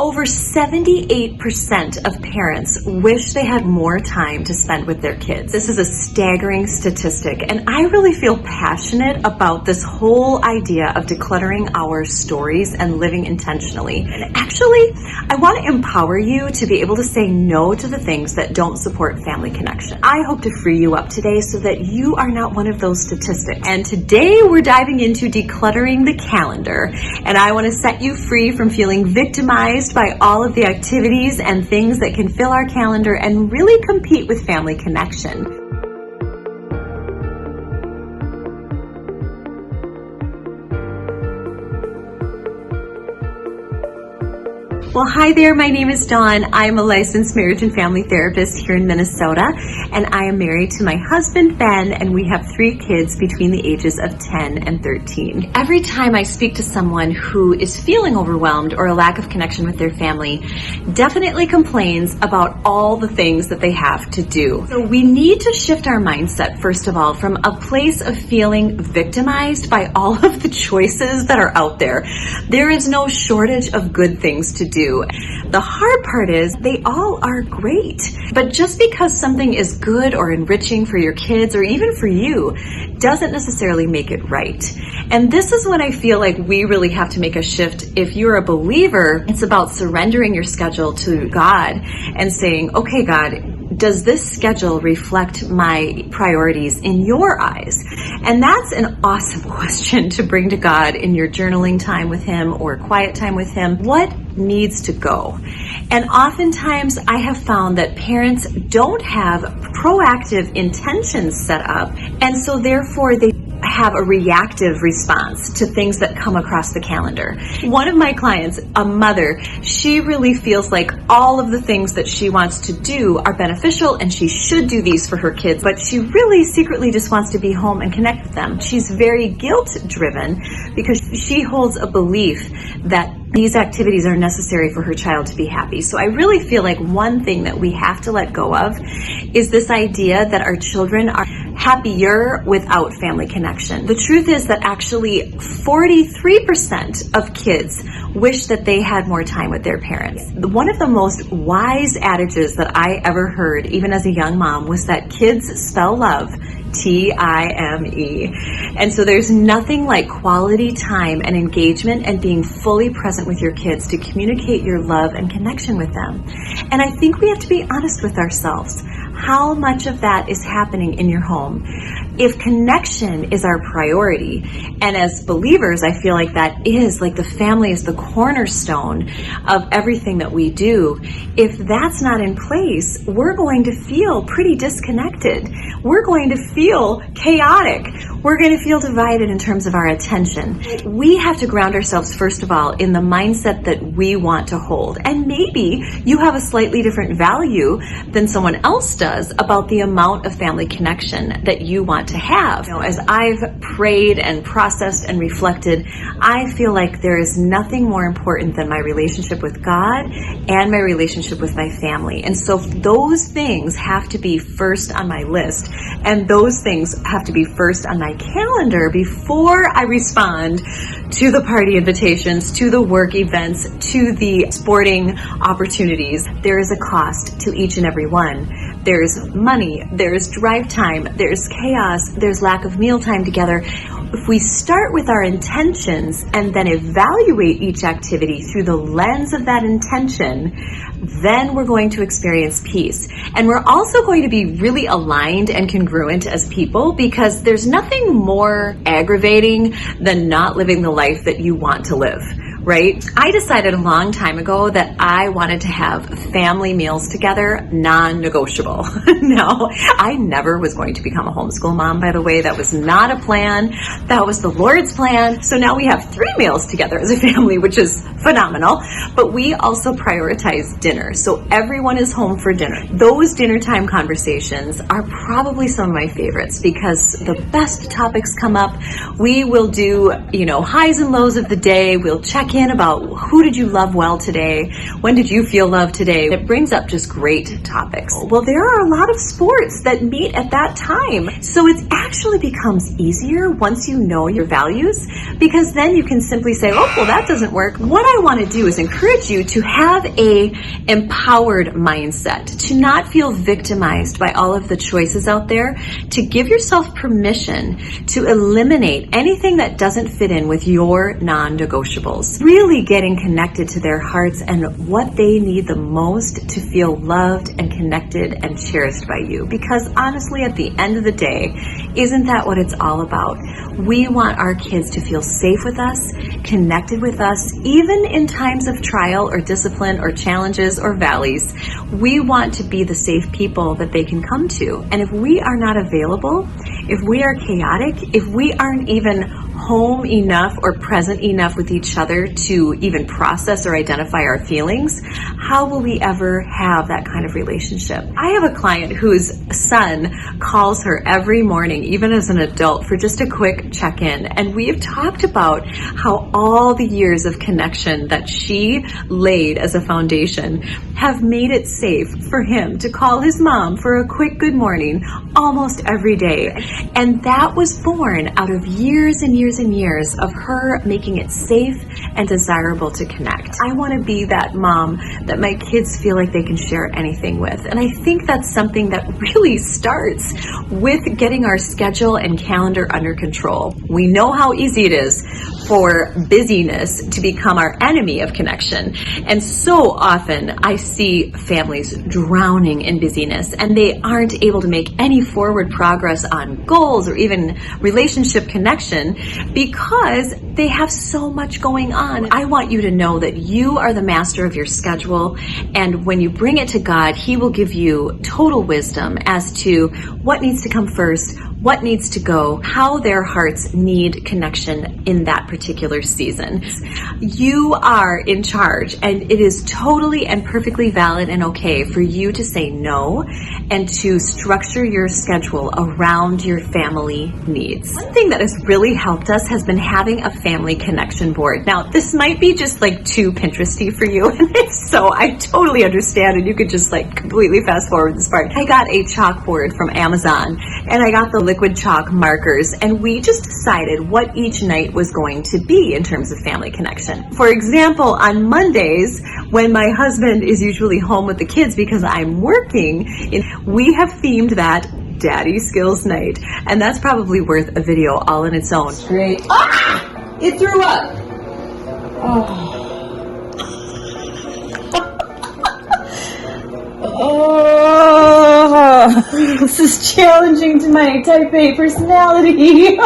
Over 78% of parents wish they had more time to spend with their kids. This is a staggering statistic, and I really feel passionate about this whole idea of decluttering our stories and living intentionally. And actually, I want to empower you to be able to say no to the things that don't support family connection. I hope to free you up today so that you are not one of those statistics. And today we're diving into decluttering the calendar, and I want to set you free from feeling victimized by all of the activities and things that can fill our calendar and really compete with family connection. Well, hi there. My name is Dawn. I'm a licensed marriage and family therapist here in Minnesota, and I am married to my husband, Ben, and we have 3 kids between the ages of 10 and 13. Every time I speak to someone who is feeling overwhelmed or a lack of connection with their family, definitely complains about all the things that they have to do. So we need to shift our mindset, first of all, from a place of feeling victimized by all of the choices that are out there. There is no shortage of good things to do. The hard part is they all are great, but just because something is good or enriching for your kids or even for you doesn't necessarily make it right. And this is when I feel like we really have to make a shift. If you're a believer, it's about surrendering your schedule to God and saying, okay, God, does this schedule reflect my priorities in your eyes? And that's an awesome question to bring to God in your journaling time with Him or quiet time with Him. What needs to go? And oftentimes I have found that parents don't have proactive intentions set up, and so therefore they have a reactive response to things that come across the calendar. One of my clients, a mother, she really feels like all of the things that she wants to do are beneficial and she should do these for her kids, but she really secretly just wants to be home and connect with them. She's very guilt-driven because she holds a belief that these activities are necessary for her child to be happy. So I really feel like one thing that we have to let go of is this idea that our children are happier without family connection. The truth is that actually 43% of kids wish that they had more time with their parents. One of the most wise adages that I ever heard, even as a young mom, was that kids spell love T-I-M-E. And so there's nothing like quality time and engagement and being fully present with your kids to communicate your love and connection with them. And I think we have to be honest with ourselves. How much of that is happening in your home? If connection is our priority, and as believers, I feel like that is, like the family is the cornerstone of everything that we do. If that's not in place, we're going to feel pretty disconnected. We're going to feel chaotic. We're going to feel divided in terms of our attention. We have to ground ourselves, first of all, in the mindset that we want to hold. And maybe you have a slightly different value than someone else does about the amount of family connection that you want to have. You know, as I've prayed and processed and reflected, I feel like there is nothing more important than my relationship with God and my relationship with my family. And so those things have to be first on my list, and those things have to be first on my calendar before I respond to the party invitations, to the work events, to the sporting opportunities. There is a cost to each and every one. There's money, there's drive time, there's chaos, there's lack of meal time together. If we start with our intentions and then evaluate each activity through the lens of that intention, then we're going to experience peace. And we're also going to be really aligned and congruent as people, because there's nothing more aggravating than not living the life that you want to live. Right? I decided a long time ago that I wanted to have family meals together, non-negotiable. No, I never was going to become a homeschool mom, by the way. That was not a plan. That was the Lord's plan. So now we have 3 meals together as a family, which is phenomenal. But we also prioritize dinner. So everyone is home for dinner. Those dinner time conversations are probably some of my favorites because the best topics come up. We will do, highs and lows of the day. We'll check in about who did you love well today? When did you feel loved today? It brings up just great topics. Well, there are a lot of sports that meet at that time. So it actually becomes easier once you know your values, because then you can simply say, oh, well, that doesn't work. What I want to do is encourage you to have a empowered mindset, to not feel victimized by all of the choices out there, to give yourself permission to eliminate anything that doesn't fit in with your non-negotiables. Really getting connected to their hearts and what they need the most to feel loved and connected and cherished by you. Because honestly, at the end of the day, isn't that what it's all about? We want our kids to feel safe with us, connected with us, even in times of trial or discipline or challenges or valleys. We want to be the safe people that they can come to. And if we are not available, if we are chaotic, if we aren't even home enough or present enough with each other to even process or identify our feelings, how will we ever have that kind of relationship? I have a client whose son calls her every morning, even as an adult, for just a quick check-in. And we have talked about how all the years of connection that she laid as a foundation have made it safe for him to call his mom for a quick good morning almost every day. And that was born out of years and years and years of her making it safe and desirable to connect. I want to be that mom that my kids feel like they can share anything with. And I think that's something that really starts with getting our schedule and calendar under control. We know how easy it is for busyness to become our enemy of connection. And so often I see families drowning in busyness and they aren't able to make any forward progress on goals or even relationship connection because they have so much going on. I want you to know that you are the master of your schedule, and when you bring it to God, He will give you total wisdom as to what needs to come first, what needs to go, how their hearts need connection in that particular season. You are in charge, and it is totally and perfectly valid and okay for you to say no and to structure your schedule around your family needs. One thing that has really helped us has been having a family connection board. Now, this might be just like too Pinteresty for you, and if so, I totally understand, and you could just like completely fast forward this part. I got a chalkboard from Amazon, and I got the liquid chalk markers, and we just decided what each night was going to be in terms of family connection. For example, on Mondays, when my husband is usually home with the kids because I'm working, we have themed that Daddy Skills Night, and that's probably worth a video all in its own. Great. Ah! It threw up. Oh. Oh, this is challenging to my type A personality.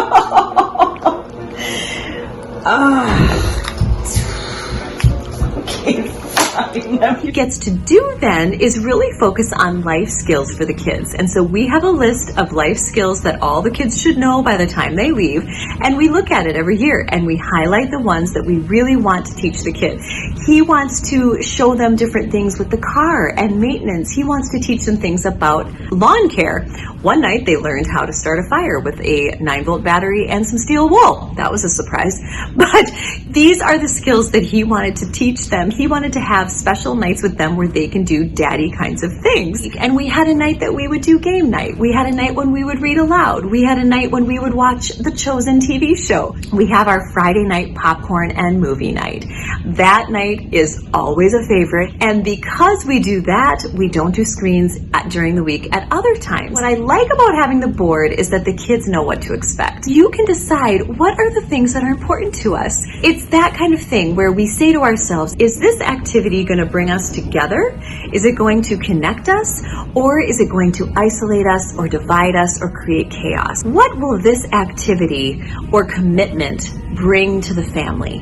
Okay, fine. What he gets to do then is really focus on life skills for the kids. And so we have a list of life skills that all the kids should know by the time they leave. And we look at it every year and we highlight the ones that we really want to teach the kids. He wants to show them different things with the car and maintenance. He wants to teach them things about lawn care. One night they learned how to start a fire with a 9-volt battery and some steel wool. That was a surprise. But these are the skills that he wanted to teach them. He wanted to have special nights with them where they can do daddy kinds of things. And we had a night that we would do game night. We had a night when we would read aloud. We had a night when we would watch The Chosen TV show. We have our Friday night popcorn and movie night. That night is always a favorite. And because we do that, we don't do screens during the week at other times. What I like about having the board is that the kids know what to expect. You can decide what are the things that are important to us. It's that kind of thing where we say to ourselves, is this activity going to bring us together? Is it going to connect us? Or is it going to isolate us or divide us or create chaos? What will this activity or commitment bring to the family?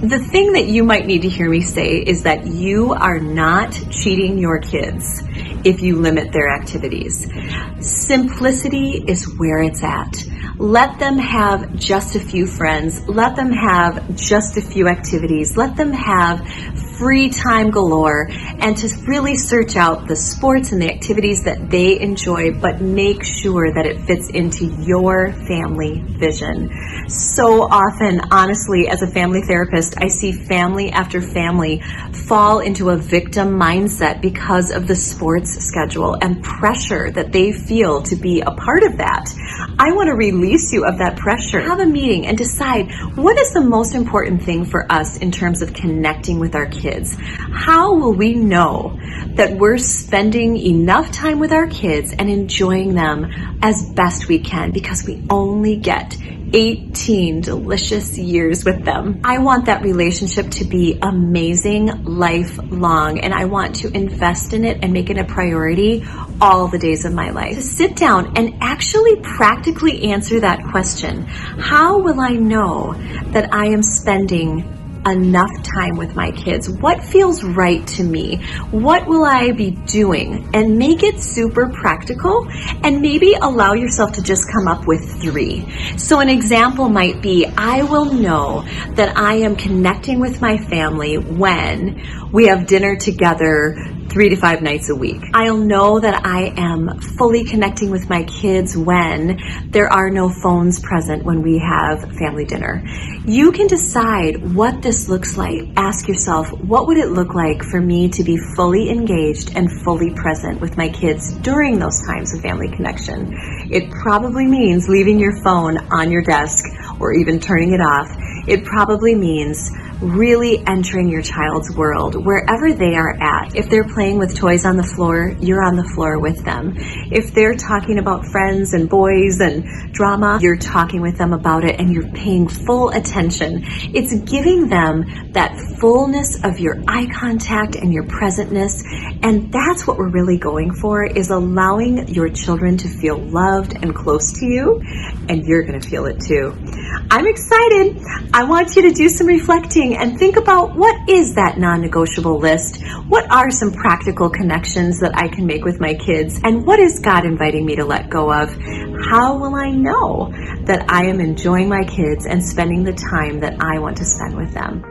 The thing that you might need to hear me say is that you are not cheating your kids if you limit their activities. Simplicity is where it's at. Let them have just a few friends. Let them have just a few activities. Let them have free time galore, and to really search out the sports and the activities that they enjoy, but make sure that it fits into your family vision. So often, honestly, as a family therapist, I see family after family fall into a victim mindset because of the sports schedule and pressure that they feel to be a part of that. I want to release you of that pressure. Have a meeting and decide what is the most important thing for us in terms of connecting with our kids. How will we know that we're spending enough time with our kids and enjoying them as best we can, because we only get 18 delicious years with them. I want that relationship to be amazing, lifelong, and I want to invest in it and make it a priority all the days of my life. To sit down and actually practically answer that question. How will I know that I am spending enough time with my kids? What feels right to me? What will I be doing? And make it super practical, and maybe allow yourself to just come up with 3. So an example might be, I will know that I am connecting with my family when we have dinner together 3 to 5 nights a week. I'll know that I am fully connecting with my kids when there are no phones present when we have family dinner. You can decide what this looks like. Ask yourself, what would it look like for me to be fully engaged and fully present with my kids during those times of family connection? It probably means leaving your phone on your desk or even turning it off. It probably means really entering your child's world wherever they are at. If they're playing with toys on the floor, you're on the floor with them. If they're talking about friends and boys and drama, you're talking with them about it and you're paying full attention. It's giving them that fullness of your eye contact and your presentness, and that's what we're really going for, is allowing your children to feel loved and close to you, and you're going to feel it too. I'm excited. I want you to do some reflecting and think about, what is that non-negotiable list? What are some practical connections that I can make with my kids? And what is God inviting me to let go of? How will I know that I am enjoying my kids and spending the time that I want to spend with them?